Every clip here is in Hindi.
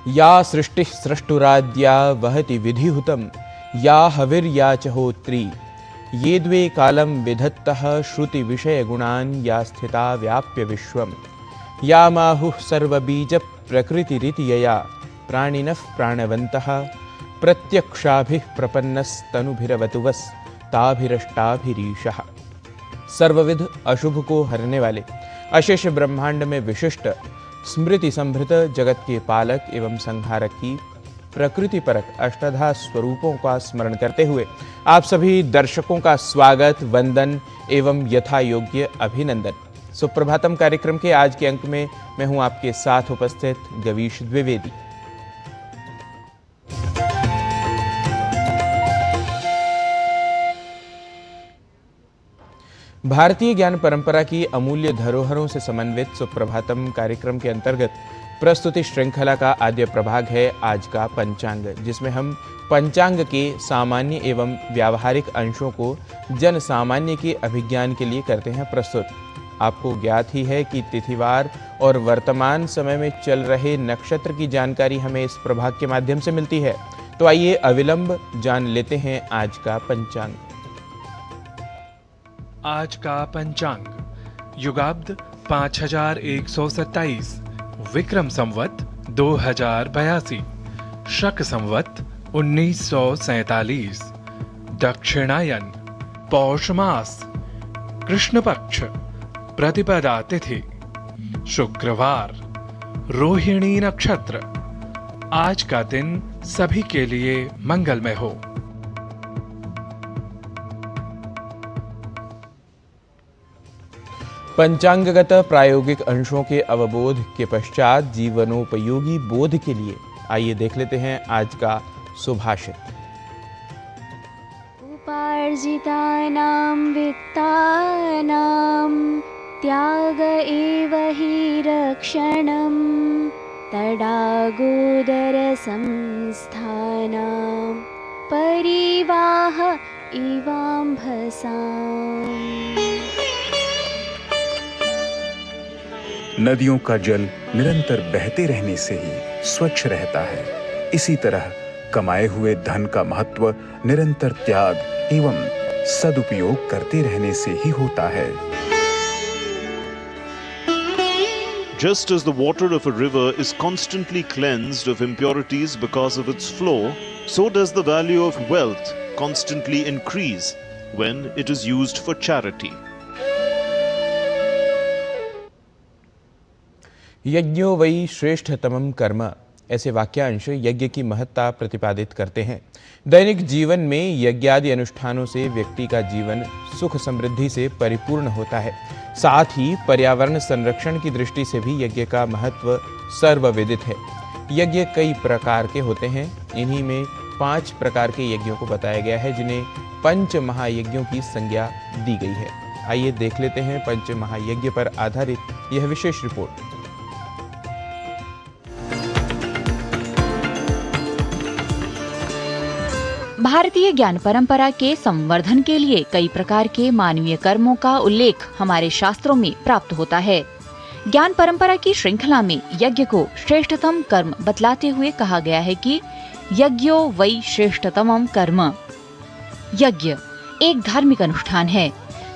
या सृष्टिः स्रष्टुराद्या वहति विधिहुतं या हविर्या च होत्री ये द्वे कालं विधत्तः श्रुति विषय गुणान् या स्थिता व्याप्य विश्वम् या माहुः सर्वबीज प्रकृतिरिति यया प्राणिनः प्राणवन्तः प्रत्यक्षाभिः प्रपन्नस्तनुभिरवतुवस्ताभिरष्टाभिरीशः। सर्वविध अशुभ को हरने वाले अशेष ब्रह्मांड में विशिष्ट स्मृति संभृत जगत के पालक एवं संहारक की प्रकृति परक अष्टाधा स्वरूपों का स्मरण करते हुए आप सभी दर्शकों का स्वागत, वंदन एवं यथा योग्य अभिनंदन। सुप्रभातम कार्यक्रम के आज के अंक में मैं हूं आपके साथ उपस्थित गवीश द्विवेदी। भारतीय ज्ञान परंपरा की अमूल्य धरोहरों से समन्वित सुप्रभातम कार्यक्रम के अंतर्गत प्रस्तुति श्रृंखला का आद्य प्रभाग है आज का पंचांग, जिसमें हम पंचांग के सामान्य एवं व्यावहारिक अंशों को जन सामान्य के अभिज्ञान के लिए करते हैं प्रस्तुत। आपको ज्ञात ही है कि तिथिवार और वर्तमान समय में चल रहे नक्षत्र की जानकारी हमें इस प्रभाग के माध्यम से मिलती है। तो आइए अविलंब जान लेते हैं आज का पंचांग। आज का पंचांग युगाब्द 5127, विक्रम संवत 2082, शक संवत 1947, दक्षिणायन, पौष मास, कृष्ण पक्ष, प्रतिपदा तिथि, शुक्रवार, रोहिणी नक्षत्र। आज का दिन सभी के लिए मंगलमय हो। पंचांगगत प्रायोगिक अंशों के अवबोध के पश्चात जीवनोपयोगी बोध के लिए आइए देख लेते हैं आज का सुभाषित। उपार्जितानां वित्तानां त्याग एव हि रक्षणं तडागोदर संस्थानां परिवाह इवाम्भसाम्। नदियों का जल निरंतर बहते रहने से ही स्वच्छ रहता है। इसी तरह कमाए हुए धन का महत्व निरंतर त्याग एवं सदुपयोग करते रहने से ही होता है। Just as the water of a river is constantly cleansed of impurities because of its flow, so does the value of wealth constantly increase when it is used for charity. यज्ञो वै श्रेष्ठतमं कर्म, ऐसे वाक्यांश यज्ञ की महत्ता प्रतिपादित करते हैं। दैनिक जीवन में यज्ञादि अनुष्ठानों से व्यक्ति का जीवन सुख समृद्धि से परिपूर्ण होता है। साथ ही पर्यावरण संरक्षण की दृष्टि से भी यज्ञ का महत्व सर्वविदित है। यज्ञ कई प्रकार के होते हैं। इन्हीं में 5 प्रकार के यज्ञों को बताया गया है, जिन्हें पंच महायज्ञों की संज्ञा दी गई है। आइए देख लेते हैं पंच महायज्ञ पर आधारित यह विशेष रिपोर्ट। भारतीय ज्ञान परंपरा के संवर्धन के लिए कई प्रकार के मानवीय कर्मों का उल्लेख हमारे शास्त्रों में प्राप्त होता है। ज्ञान परंपरा की श्रृंखला में यज्ञ को श्रेष्ठतम कर्म बतलाते हुए कहा गया है कि यज्ञो वै श्रेष्ठतमं कर्म। यज्ञ एक धार्मिक अनुष्ठान है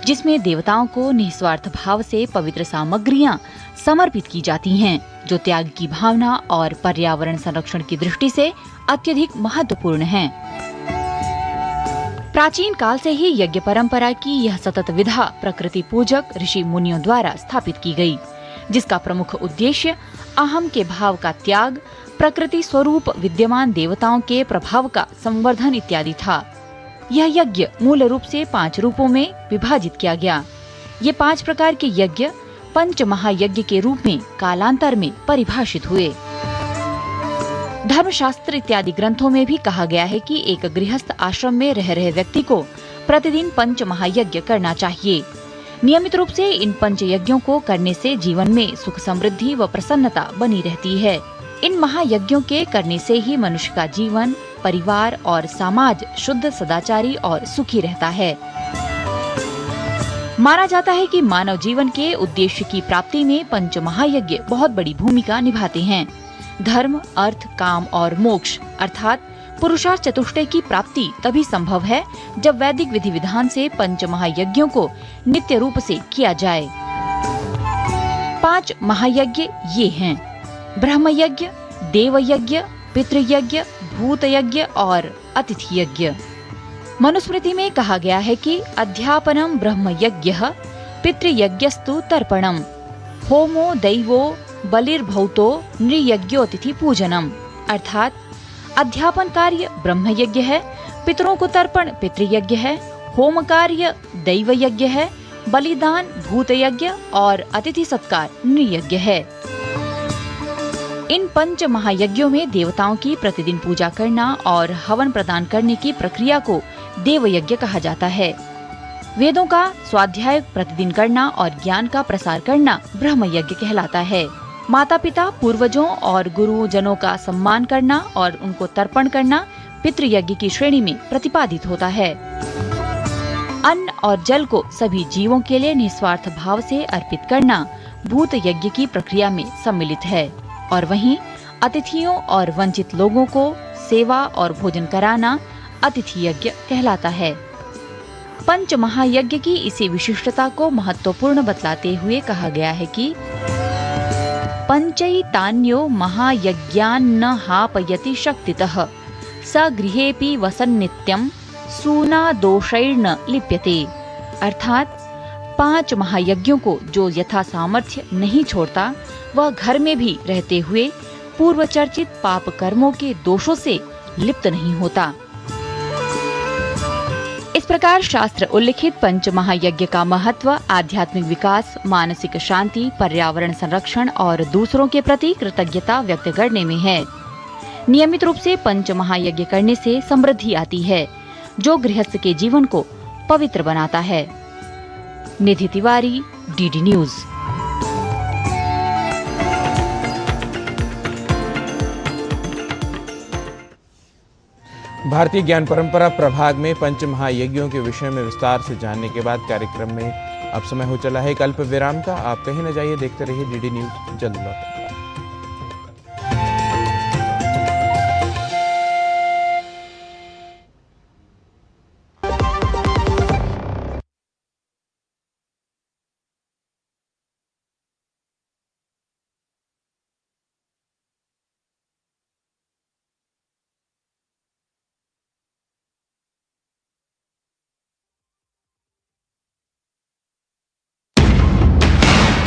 जिसमें देवताओं को निस्वार्थ भाव से पवित्र सामग्रियां समर्पित की जाती हैं, जो त्याग की भावना और पर्यावरण संरक्षण की दृष्टि से अत्यधिक महत्वपूर्ण हैं। प्राचीन काल से ही यज्ञ परंपरा की यह सतत विधा प्रकृति पूजक ऋषि मुनियों द्वारा स्थापित की गई, जिसका प्रमुख उद्देश्य अहम के भाव का त्याग, प्रकृति स्वरूप विद्यमान देवताओं के प्रभाव का संवर्धन इत्यादि था। यह यज्ञ मूल रूप से 5 रूपों में विभाजित किया गया। ये 5 प्रकार के यज्ञ पंच महायज्ञ के रूप में कालांतर में परिभाषित हुए। धर्मशास्त्र इत्यादि ग्रंथों में भी कहा गया है कि एक गृहस्थ आश्रम में रह रहे व्यक्ति को प्रतिदिन पंच महायज्ञ करना चाहिए। नियमित रूप से इन पंच यज्ञों को करने से जीवन में सुख समृद्धि व प्रसन्नता बनी रहती है। इन महायज्ञों के करने से ही मनुष्य का जीवन, परिवार और समाज शुद्ध, सदाचारी और सुखी रहता है। माना जाता है कि मानव जीवन के उद्देश्य की प्राप्ति में पंच महायज्ञ बहुत बड़ी भूमिका निभाते हैं। धर्म, अर्थ, काम और मोक्ष अर्थात पुरुषार्थ चतुष्टय की प्राप्ति तभी संभव है जब वैदिक विधि विधान से पंच महायज्ञों को नित्य रूप से किया जाए। 5 महायज्ञ ये हैं: ब्रह्म यज्ञ, देव यज्ञ, पितृयज्ञ, भूत यज्ञ और अतिथि यज्ञ। मनुस्मृति में कहा गया है कि अध्यापनम ब्रह्म यज्ञः पितृयज्ञस्तु तर्पणम, होमो दैवो बलिर्भौतो नृयज्ञोतिथि पूजनम। अर्थात अध्यापन कार्य ब्रह्म यज्ञ है, पितरों को तर्पण पितृयज्ञ है, होम कार्य दैव यज्ञ है, बलिदान भूत यज्ञ और अतिथि सत्कार नृयज्ञ है। इन पंच महायज्ञों में देवताओं की प्रतिदिन पूजा करना और हवन प्रदान करने की प्रक्रिया को देव यज्ञ कहा जाता है। वेदों का स्वाध्याय प्रतिदिन करना और ज्ञान का प्रसार करना ब्रह्म यज्ञ कहलाता है। माता पिता, पूर्वजों और गुरुजनों का सम्मान करना और उनको तर्पण करना पितृयज्ञ की श्रेणी में प्रतिपादित होता है। अन्न और जल को सभी जीवों के लिए निस्वार्थ भाव से अर्पित करना भूत यज्ञ की प्रक्रिया में सम्मिलित है और वहीं अतिथियों और वंचित लोगों को सेवा और भोजन कराना अतिथि यज्ञ कहलाता है। पंच महायज्ञ की इसी विशिष्टता को महत्वपूर्ण बतलाते हुए कहा गया है कि पंचैतान्यो महायज्ञान्न हापयति शक्तितः स गृहेऽपि वसन् नित्यं सूना दोषैर्न लिप्यते। अर्थात 5 महायज्ञों को जो यथा सामर्थ्य नहीं छोड़ता वह घर में भी रहते हुए पूर्व चर्चित पाप कर्मों के दोषों से लिप्त नहीं होता। इस प्रकार शास्त्र उल्लिखित पंच महायज्ञ का महत्व आध्यात्मिक विकास, मानसिक शांति, पर्यावरण संरक्षण और दूसरों के प्रति कृतज्ञता व्यक्त करने में है। नियमित रूप से पंच महायज्ञ करने से समृद्धि आती है, जो गृहस्थ के जीवन को पवित्र बनाता है। निधि तिवारी, डीडी न्यूज। भारतीय ज्ञान परंपरा प्रभाग में पंच महायज्ञों के विषय में विस्तार से जानने के बाद कार्यक्रम में अब समय हो चला है एक अल्प विराम का। आप कहीं न जाइए, देखते रहिए डीडी न्यूज। जल्द लौटेंगे।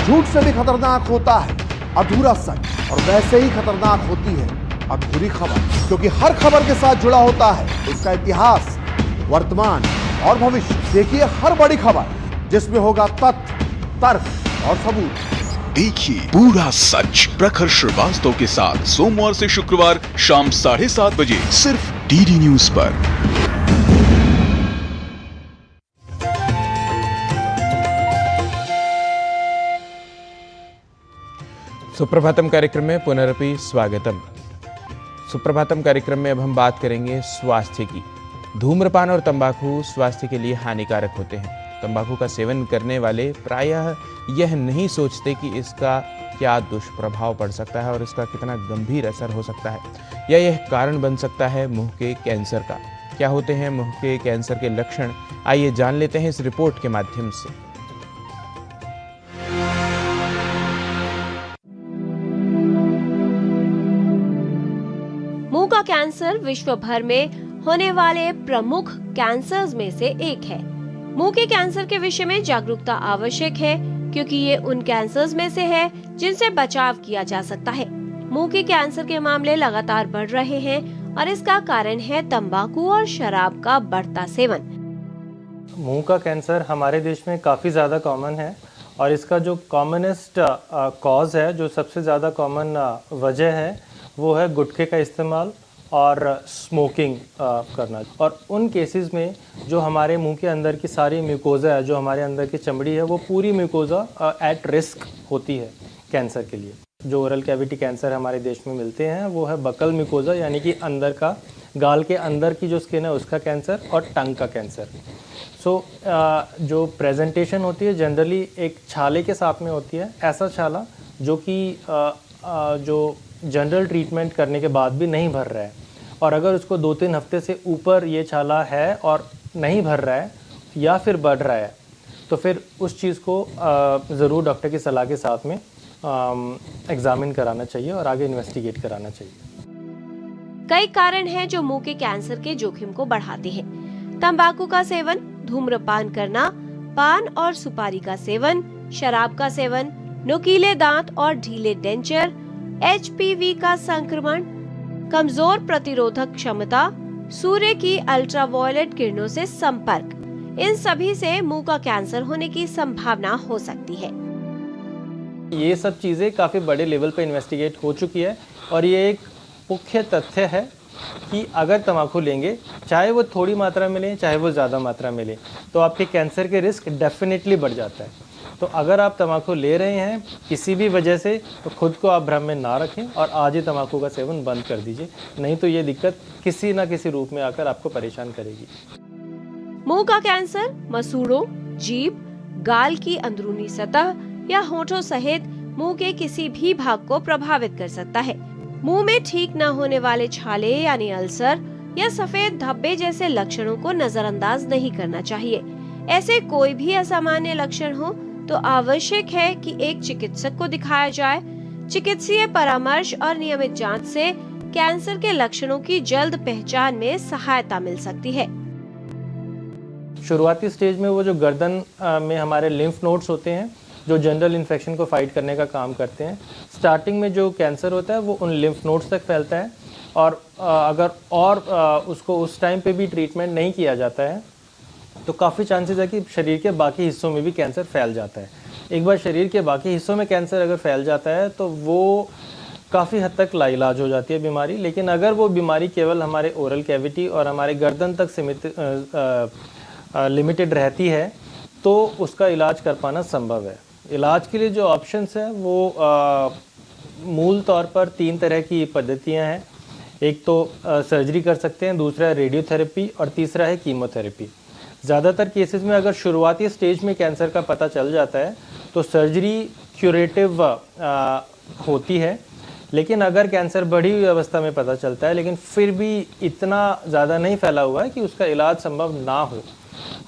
झूठ से भी खतरनाक होता है अधूरा सच, और वैसे ही खतरनाक होती है अधूरी खबर, क्योंकि हर खबर के साथ जुड़ा होता है उसका इतिहास, वर्तमान और भविष्य। देखिए हर बड़ी खबर जिसमें होगा तथ्य, तर्क और सबूत। देखिए पूरा सच प्रखर श्रीवास्तव के साथ सोमवार से शुक्रवार शाम 7:30 बजे सिर्फ डीडी न्यूज पर। सुप्रभातम कार्यक्रम में पुनरपि स्वागतम। सुप्रभातम कार्यक्रम में अब हम बात करेंगे स्वास्थ्य की। धूम्रपान और तंबाकू स्वास्थ्य के लिए हानिकारक होते हैं। तंबाकू का सेवन करने वाले प्रायः यह नहीं सोचते कि इसका क्या दुष्प्रभाव पड़ सकता है और इसका कितना गंभीर असर हो सकता है, या यह कारण बन सकता है मुंह के कैंसर का। क्या होते हैं मुंह के कैंसर के लक्षण, आइए जान लेते हैं इस रिपोर्ट के माध्यम से। मुंह का कैंसर विश्व भर में होने वाले प्रमुख कैंसर्स में से एक है। मुंह के कैंसर के विषय में जागरूकता आवश्यक है, क्योंकि ये उन कैंसर्स में से है जिनसे बचाव किया जा सकता है। मुंह के कैंसर के मामले लगातार बढ़ रहे हैं और इसका कारण है तंबाकू और शराब का बढ़ता सेवन। मुंह का कैंसर हमारे देश में काफ़ी ज़्यादा कॉमन है और इसका जो कॉमनेस्ट कॉज है, जो सबसे ज़्यादा कॉमन वजह है, वो है गुटखे का इस्तेमाल और स्मोकिंग करना। और उन केसेस में जो हमारे मुंह के अंदर की सारी म्यूकोज़ा है, जो हमारे अंदर की चमड़ी है, वो पूरी म्यूकोज़ा एट रिस्क होती है कैंसर के लिए। जो ओरल कैविटी कैंसर हमारे देश में मिलते हैं वो है बकल म्यूकोज़ा, यानी कि अंदर का, गाल के अंदर की जो स्किन है उसका कैंसर, और टंग का कैंसर। जो प्रेजेंटेशन होती है जनरली एक छाले के साथ में होती है। ऐसा छाला जो कि जो जनरल ट्रीटमेंट करने के बाद भी नहीं भर रहा है, और अगर उसको 2-3 हफ्ते से ऊपर ये छाला है और नहीं भर रहा है या फिर बढ़ रहा है, तो फिर उस चीज़ को ज़रूर डॉक्टर की सलाह के साथ में एग्जामिन कराना चाहिए और आगे इन्वेस्टिगेट कराना चाहिए। कई कारण हैं जो मुंह के कैंसर के जोखिम को बढ़ाते हैं। तंबाकू का सेवन, धूम्रपान करना, पान और सुपारी का सेवन, शराब का सेवन, नुकीले दांत और ढीले डेंचर, HPV का संक्रमण, कमजोर प्रतिरोधक क्षमता, सूर्य की अल्ट्रावायलेट किरणों से संपर्क, इन सभी से मुंह का कैंसर होने की संभावना हो सकती है। ये सब चीज़ें काफ़ी बड़े लेवल पे इन्वेस्टिगेट हो चुकी है और ये एक मुख्य तथ्य है कि अगर तंबाकू लेंगे, चाहे वो थोड़ी मात्रा में लें चाहे वो ज़्यादा मात्रा में लें, तो आपके कैंसर के रिस्क डेफिनेटली बढ़ जाता है। तो अगर आप तंबाकू ले रहे हैं किसी भी वजह से, तो खुद को आप भ्रम में ना रखें और आज ही तंबाकू का सेवन बंद कर दीजिए, नहीं तो ये दिक्कत किसी ना किसी रूप में आकर आपको परेशान करेगी। मुंह का कैंसर मसूड़ों, जीभ, गाल की अंदरूनी सतह या होठों सहित मुंह के किसी भी भाग को प्रभावित कर सकता है। मुंह में ठीक न होने वाले छाले यानी अल्सर या सफेद धब्बे जैसे लक्षणों को नजरअंदाज नहीं करना चाहिए। ऐसे कोई भी असामान्य लक्षण हो तो आवश्यक है कि एक चिकित्सक को दिखाया जाए। चिकित्सीय परामर्श और नियमित जांच से कैंसर के लक्षणों की जल्द पहचान में सहायता मिल सकती है। शुरुआती स्टेज में वो जो गर्दन में हमारे लिम्फ नोड्स होते हैं जो जनरल इन्फेक्शन को फाइट करने का काम करते हैं, स्टार्टिंग में जो कैंसर होता है वो उन लिम्फ नोड्स तक फैलता है और अगर उसको उस टाइम पे भी ट्रीटमेंट नहीं किया जाता है तो काफ़ी चांसेस है कि शरीर के बाकी हिस्सों में भी कैंसर फैल जाता है। एक बार शरीर के बाकी हिस्सों में कैंसर अगर फैल जाता है तो वो काफ़ी हद तक लाइलाज हो जाती है बीमारी। लेकिन अगर वो बीमारी केवल हमारे ओरल कैविटी और हमारे गर्दन तक सीमित लिमिटेड रहती है तो उसका इलाज कर पाना संभव है। इलाज के लिए जो ऑप्शंस हैं वो मूल तौर पर 3 तरह की पद्धतियां हैं। एक तो सर्जरी कर सकते हैं, दूसरा है रेडियोथेरेपी और तीसरा है कीमोथेरेपी। ज़्यादातर केसेस में अगर शुरुआती स्टेज में कैंसर का पता चल जाता है तो सर्जरी क्यूरेटिव होती है, लेकिन अगर कैंसर बढ़ी हुई अवस्था में पता चलता है लेकिन फिर भी इतना ज़्यादा नहीं फैला हुआ है कि उसका इलाज संभव ना हो,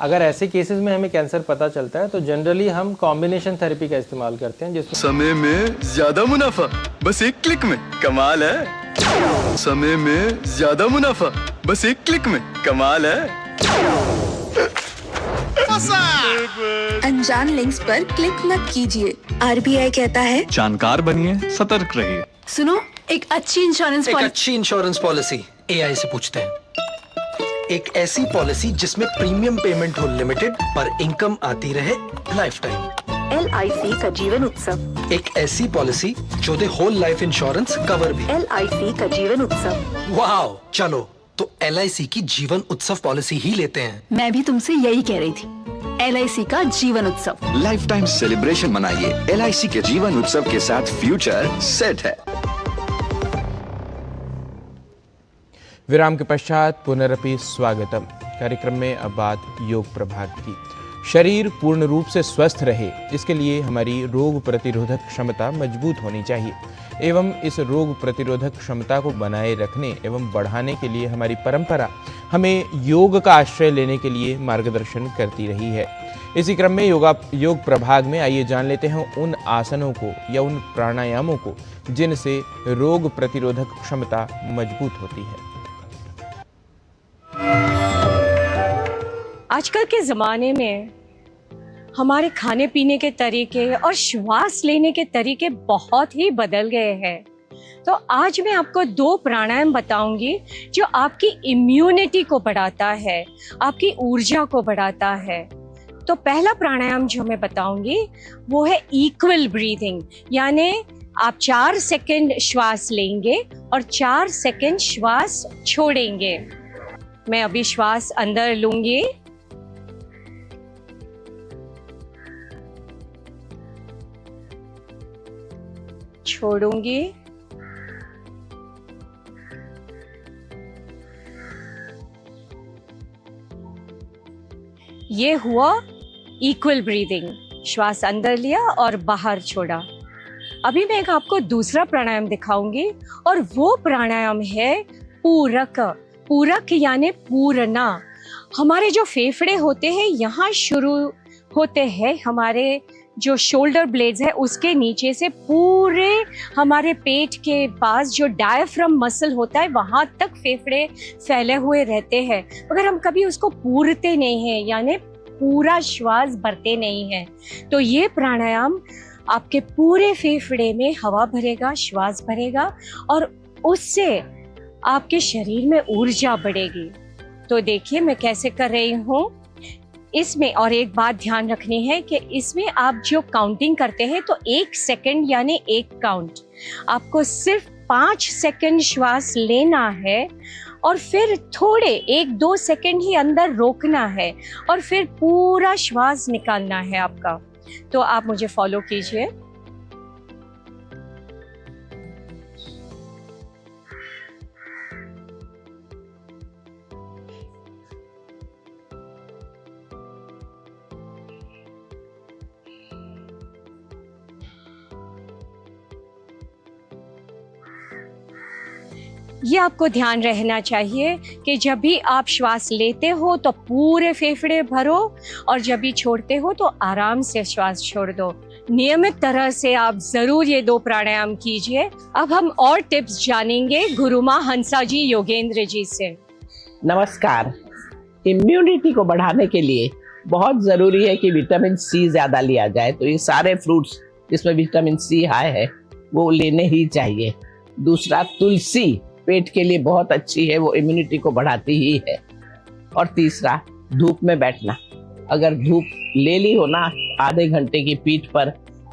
अगर ऐसे केसेस में हमें कैंसर पता चलता है तो जनरली हम कॉम्बिनेशन थेरेपी का इस्तेमाल करते हैं जिसमें समय में ज्यादा मुनाफा बस एक क्लिक में, कमाल है। समय में ज्यादा मुनाफा बस एक क्लिक में, कमाल है। अनजान लिंक्स पर क्लिक मत कीजिए। RBI कहता है जानकार बनिए, सतर्क रहिए। सुनो, एक अच्छी इंश्योरेंस पॉलिसी AI से पूछते हैं। एक ऐसी पॉलिसी जिसमें प्रीमियम पेमेंट हो लिमिटेड पर इनकम आती रहे लाइफ टाइम। LIC का जीवन उत्सव। एक ऐसी पॉलिसी जो दे होल लाइफ इंश्योरेंस कवर भी। LIC का जीवन उत्सव। वाह, चलो तो LIC की जीवन उत्सव पॉलिसी ही लेते हैं। मैं भी तुमसे यही कह रही थी, LIC का जीवन उत्सव। लाइफ टाइम सेलिब्रेशन मनाइए LIC के जीवन उत्सव के साथ, फ्यूचर सेट है। विराम के पश्चात पुनरपि स्वागतम। कार्यक्रम में अब बात योग प्रभाग की। शरीर पूर्ण रूप से स्वस्थ रहे, इसके लिए हमारी रोग प्रतिरोधक क्षमता मजबूत होनी चाहिए एवं इस रोग प्रतिरोधक क्षमता को बनाए रखने एवं बढ़ाने के लिए हमारी परंपरा हमें योग का आश्रय लेने के लिए मार्गदर्शन करती रही है। इसी क्रम में योग प्रभाग में आइए जान लेते हैं उन आसनों को या उन प्राणायामों को जिनसे रोग प्रतिरोधक क्षमता मजबूत होती है। आजकल के ज़माने में हमारे खाने पीने के तरीके और श्वास लेने के तरीके बहुत ही बदल गए हैं। तो आज मैं आपको 2 प्राणायाम बताऊंगी जो आपकी इम्यूनिटी को बढ़ाता है, आपकी ऊर्जा को बढ़ाता है। तो पहला प्राणायाम जो मैं बताऊंगी वो है इक्वल ब्रीदिंग, यानी आप 4 सेकंड श्वास लेंगे और 4 सेकंड श्वास छोड़ेंगे। मैं अभी श्वास अंदर लूंगी, छोड़ूंगी, ये हुआ इक्वल ब्रीदिंग। श्वास अंदर लिया और बाहर छोड़ा। अभी मैं एक आपको दूसरा प्राणायाम दिखाऊंगी और वो प्राणायाम है पूरक। पूरक यानी पूरना। हमारे जो फेफड़े होते हैं यहाँ शुरू होते हैं, हमारे जो शोल्डर ब्लेड्स है उसके नीचे से पूरे हमारे पेट के पास जो डायफ्राम मसल होता है वहाँ तक फेफड़े फैले हुए रहते हैं, मगर हम कभी उसको पूरते नहीं हैं, यानी पूरा श्वास भरते नहीं हैं। तो ये प्राणायाम आपके पूरे फेफड़े में हवा भरेगा, श्वास भरेगा और उससे आपके शरीर में ऊर्जा बढ़ेगी। तो देखिए मैं कैसे कर रही हूँ इसमें। और एक बात ध्यान रखनी है कि इसमें आप जो काउंटिंग करते हैं तो 1 सेकंड यानी 1 काउंट, आपको सिर्फ 5 सेकंड श्वास लेना है और फिर थोड़े 1-2 सेकंड ही अंदर रोकना है और फिर पूरा श्वास निकालना है आपका। तो आप मुझे फॉलो कीजिए। ये आपको ध्यान रहना चाहिए कि जब भी आप श्वास लेते हो तो पूरे फेफड़े भरो और जब भी छोड़ते हो तो आराम से श्वास छोड़ दो। नियमित तरह से आप जरूर ये 2 प्राणायाम कीजिए। अब हम और टिप्स जानेंगे गुरुमा हंसा जी योगेंद्र जी से। नमस्कार। इम्यूनिटी को बढ़ाने के लिए बहुत ज़रूरी है कि विटामिन सी ज़्यादा लिया जाए, तो ये सारे फ्रूट्स जिसमें विटामिन सी हाई है वो लेने ही चाहिए। दूसरा, तुलसी पेट के लिए बहुत अच्छी है, वो इम्यूनिटी को बढ़ाती ही है। और तीसरा, धूप में बैठना। अगर धूप ले ली हो ना आधे घंटे की पीठ पर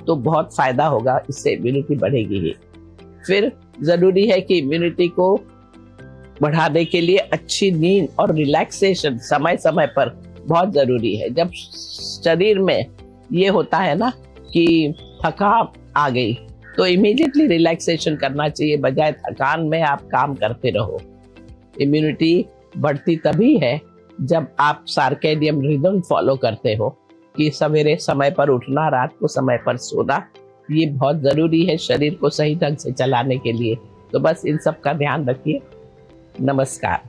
तो बहुत फायदा होगा, इससे इम्यूनिटी बढ़ेगी ही। फिर ज़रूरी है कि इम्यूनिटी को बढ़ाने के लिए अच्छी नींद और रिलैक्सेशन समय समय पर बहुत ज़रूरी है। जब शरीर में ये होता है ना कि थकान आ गई तो इमीडिएटली रिलैक्सेशन करना चाहिए, बजाय थकान में आप काम करते रहो। इम्यूनिटी बढ़ती तभी है जब आप सर्कैडियन रिदम फॉलो करते हो कि सवेरे समय पर उठना, रात को समय पर सोना, ये बहुत ज़रूरी है शरीर को सही ढंग से चलाने के लिए। तो बस इन सब का ध्यान रखिए। नमस्कार।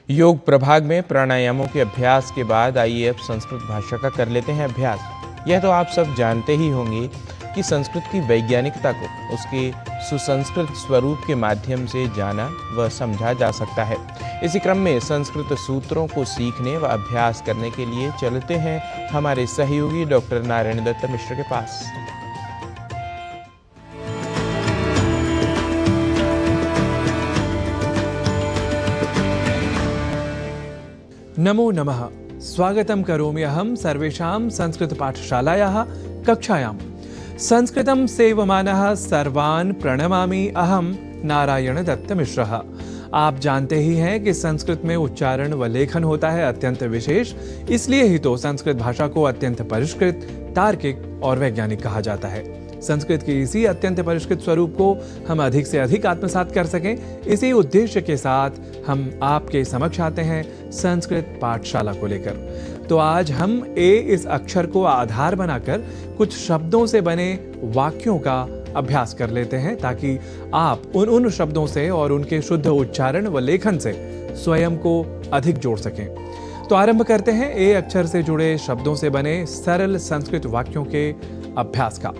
योग प्रभाग में प्राणायामों के अभ्यास के बाद आइए अब संस्कृत भाषा का कर लेते हैं अभ्यास। यह तो आप सब जानते ही होंगे कि संस्कृत की वैज्ञानिकता को उसके सुसंस्कृत स्वरूप के माध्यम से जाना व समझा जा सकता है। इसी क्रम में संस्कृत सूत्रों को सीखने व अभ्यास करने के लिए चलते हैं हमारे सहयोगी डॉक्टर नारायण दत्त मिश्र के पास। नमो नमः। स्वागतं करोमि अहं सर्वेषां संस्कृत पाठशालायाः कक्षायां। संस्कृतं सेवमानः सर्वान् प्रणमामि अहं नारायण दत्त मिश्रः। आप जानते ही हैं कि संस्कृत में उच्चारण व लेखन होता है अत्यंत विशेष, इसलिए ही तो संस्कृत भाषा को अत्यंत परिष्कृत, तार्किक और वैज्ञानिक कहा जाता है। संस्कृत के इसी अत्यंत परिष्कृत स्वरूप को हम अधिक से अधिक आत्मसात कर सकें, इसी उद्देश्य के साथ हम आपके समक्ष आते हैं संस्कृत पाठशाला को लेकर। तो आज हम ए इस अक्षर को आधार बनाकर कुछ शब्दों से बने वाक्यों का अभ्यास कर लेते हैं, ताकि आप उन शब्दों से और उनके शुद्ध उच्चारण व लेखन से स्वयं को अधिक जोड़ सकें। तो आरंभ करते हैं ए अक्षर से जुड़े शब्दों से बने सरल संस्कृत वाक्यों के अभ्यास का।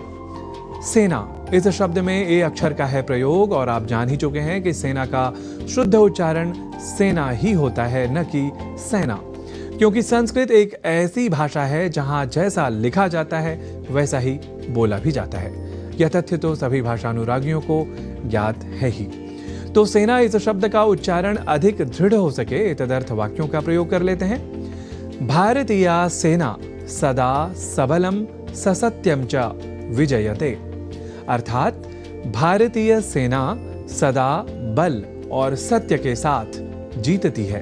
सेना, इस शब्द में ए अक्षर का है प्रयोग और आप जान ही चुके हैं कि सेना का शुद्ध उच्चारण सेना ही होता है, न कि सेना, क्योंकि संस्कृत एक ऐसी भाषा है जहां जैसा लिखा जाता है वैसा ही बोला भी जाता है। यह तथ्य तो सभी भाषानुरागियों को ज्ञात है ही। तो सेना इस शब्द का उच्चारण अधिक दृढ़ हो सके तदर्थ वाक्यों का प्रयोग कर लेते हैं। भारतीय सेना सदा सबलम ससत्यम च विजयते, अर्थात भारतीय सेना सदा बल और सत्य के साथ जीतती है।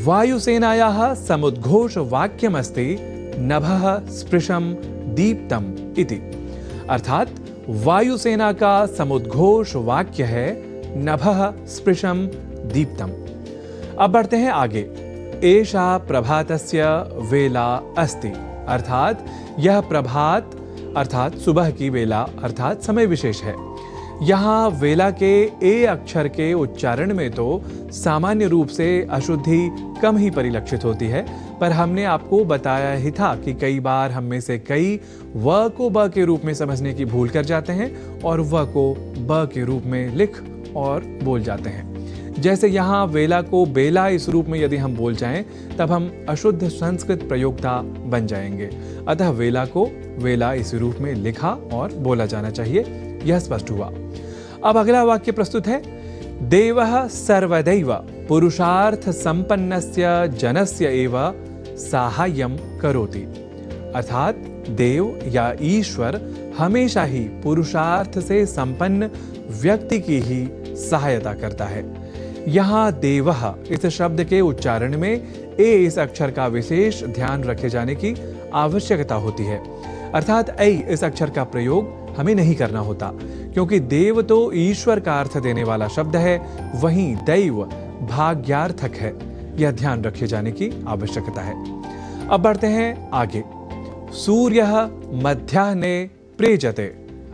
वायुसेनायाः समुद्घोष वाक्यमस्ति नभः स्पृशं दीप्तम इति, अर्थात वायुसेना का समुद्घोष वाक्य है नभः स्पृशं दीप्तम। अब बढ़ते हैं आगे। एषा प्रभातस्य वेला अस्ति, अर्थात यह प्रभात अर्थात सुबह की वेला अर्थात समय विशेष है। यहाँ वेला के ए अक्षर के उच्चारण में तो सामान्य रूप से अशुद्धि कम ही परिलक्षित होती है, पर हमने आपको बताया ही था कि कई बार हम में से कई व को ब के रूप में समझने की भूल कर जाते हैं और व को ब के रूप में लिख और बोल जाते हैं। जैसे यहाँ वेला को बेला इस रूप में यदि हम बोल जाएं, तब हम अशुद्ध संस्कृत प्रयोक्ता बन जाएंगे। अतः वेला को वेला इस रूप में लिखा और बोला जाना चाहिए, यह स्पष्ट हुआ। अब अगला वाक्य प्रस्तुत है। देवः सर्वदैव पुरुषार्थ संपन्नस्य जनस्य एव साहाय्यं करोति। अर्थात देव या ईश्वर हमेशा ही पुरुषार्थ से संपन्न व्यक्ति की ही सहायता करता है। यहाँ देवः इस शब्द के उच्चारण में ए इस अक्षर का विशेष ध्यान रखे जाने की आवश्यकता होती है। अर्थात ऐ इस अक्षर का प्रयोग हमें नहीं करना होता, क्योंकि देव तो ईश्वर का अर्थ देने वाला शब्द है, वहीं दैव भाग्यार्थक है। यह ध्यान रखे जाने की आवश्यकता है। अब बढ़ते हैं आगे। सूर्यः मध्याह्ने प्रेजते।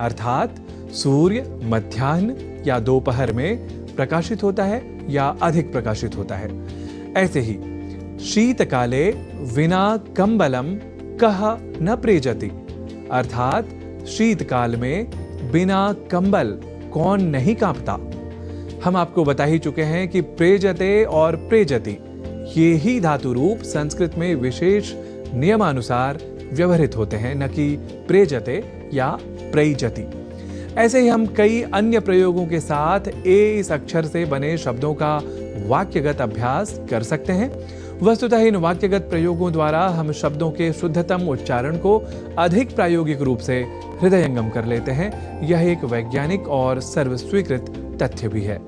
अर्थात सूर्य मध्याह्न या दोपहर में प्रकाशित होता है या अधिक प्रकाशित होता है। ऐसे ही शीतकाले विना कंबलम कह न प्रेजति। अर्थात शीतकाल में बिना कंबल कौन नहीं कांपता। हम आपको बता ही चुके हैं कि प्रेजते और प्रेजति ये ही धातु रूप संस्कृत में विशेष नियमानुसार व्यवहृत होते हैं, न कि प्रेजते या प्रैजति। ऐसे ही हम कई अन्य प्रयोगों के साथ ए इस अक्षर से बने शब्दों का वाक्यगत अभ्यास कर सकते हैं। वस्तुतः इन वाक्यगत प्रयोगों द्वारा हम शब्दों के शुद्धतम उच्चारण को अधिक प्रायोगिक रूप से हृदयंगम कर लेते हैं। यह एक वैज्ञानिक और सर्वस्वीकृत तथ्य भी है।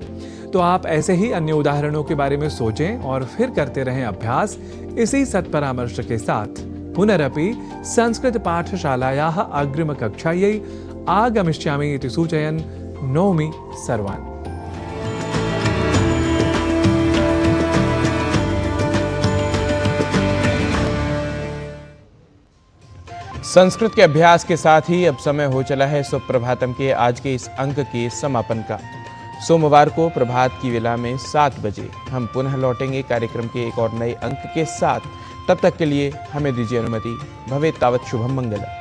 तो आप ऐसे ही अन्य उदाहरणों के बारे में सोचें और फिर करते रहें अभ्यास। इसी सत्परामर्श के साथ पुनरपि संस्कृत पाठशालायाः अग्रिम कक्षायै आगमिष्यामि इति सूचयन् नौमि सर्वान्। संस्कृत के अभ्यास के साथ ही अब समय हो चला है सुप्रभातम के आज के इस अंक के समापन का। सोमवार को प्रभात की वेला में 7 बजे हम पुनः लौटेंगे कार्यक्रम के एक और नए अंक के साथ। तब तक के लिए हमें दीजिए अनुमति। भवेत् तावत् शुभम मंगलम्।